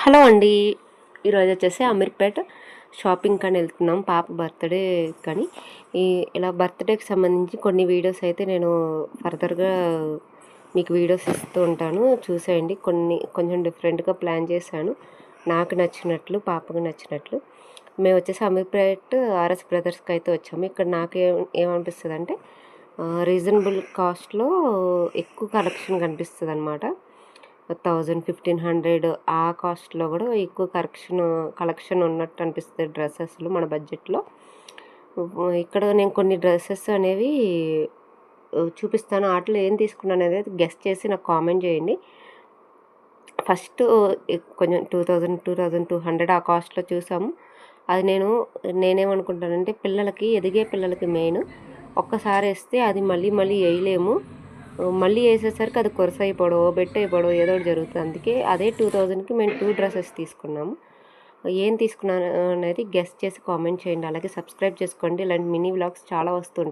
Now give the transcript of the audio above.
Hello అండి. ఈరోజు వచ్చేసి అమీర్పేట్ షాపింగ్ అని వెళ్తున్నాం పాప బర్త్డే కానీ ఇలా బర్త్డేకి సంబంధించి కొన్ని వీడియోస్ అయితే నేను ఫర్దర్గా మీకు వీడియోస్ ఇస్తూ ఉంటాను, చూసేయండి. కొంచెం డిఫరెంట్గా ప్లాన్ చేశాను, నాకు నచ్చినట్లు పాపకు నచ్చినట్లు. మేము వచ్చేసి అమీర్పేట్ ఆర్ఎస్ బ్రదర్స్కి అయితే వచ్చాము. ఇక్కడ నాకు ఏమనిపిస్తుంది అంటే రీజనబుల్ కాస్ట్లో ఎక్కువ కలెక్షన్ కనిపిస్తుంది అనమాట. 1000-1500 ఆ కాస్ట్లో కూడా ఎక్కువ కలెక్షన్ ఉన్నట్టు అనిపిస్తుంది డ్రెస్సెస్లు మన బడ్జెట్లో. ఇక్కడ నేను కొన్ని డ్రెస్సెస్ అనేవి చూపిస్తాను, వాటిలో ఏం తీసుకున్నాను అనేది గెస్ట్ చేసి నాకు కామెంట్ చేయండి. ఫస్ట్ కొంచెం 2200 ఆ కాస్ట్లో చూసాము. అది నేనేమనుకుంటానంటే ఎదిగే పిల్లలకి మెయిన్ ఒక్కసారి వేస్తే అది మళ్ళీ మళ్ళీ వేయలేము. మళ్ళీ వేసేసరికి అది కొరస అయిపోవడం, బెట్ అయిపోవడం ఏదో ఒకటి జరుగుతుంది. అందుకే అదే 2000కి మేము 2 డ్రెస్సెస్ తీసుకున్నాము. ఏం తీసుకున్నాను అనేది గెస్ట్ చేసి కామెంట్ చేయండి. అలాగే సబ్స్క్రైబ్ చేసుకోండి, ఇలాంటి మినీ వ్లాగ్స్ చాలా వస్తుంటాయి.